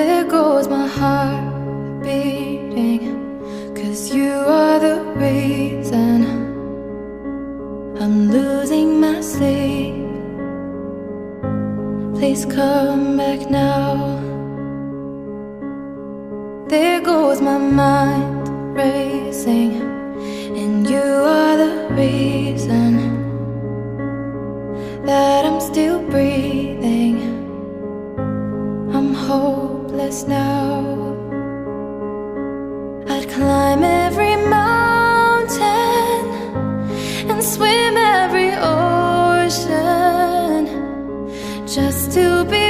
There goes my heart beating, 'cause you are the reason I'm losing my sleep. Please come back now. There goes my mind racing, and you are the reason that I'm still breathing. I'm hopeless now. I'd climb every mountain and swim every ocean just to be